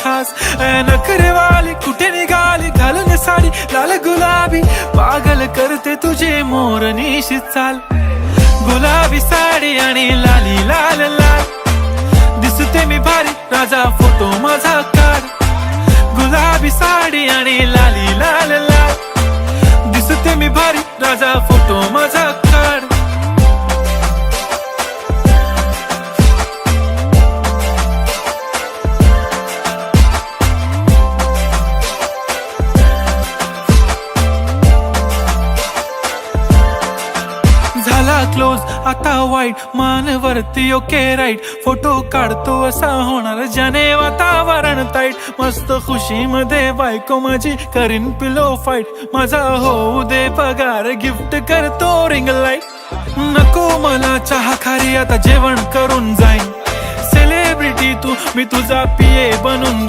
खास नखरेवाली कुठे निघाली घालून साडी लाल गुलाबी पागल करते तुझे मोरनीशी चाल गुलाबी साडी आणि लाली लाल लाल दिसते मी भारी राजा फोटो माझा काढ गुलाबी साडी आणि लाली लाल लाल दिसते मी भारी राजा फोटो माझा काढ झाला क्लोज आता वाईट मानवरती ओके राईट फोटो काढतो असा होणार ज्याने वातावरण ताईट मस्त खुशी मध्ये बायको माझी करीन पिलो फाईट माझा होऊ दे पगार गिफ्ट करतो रिंग लाईट नको मला चहा खारी आता जेवण करून जाईन सेलिब्रिटी तू मी तुझा पिये बनून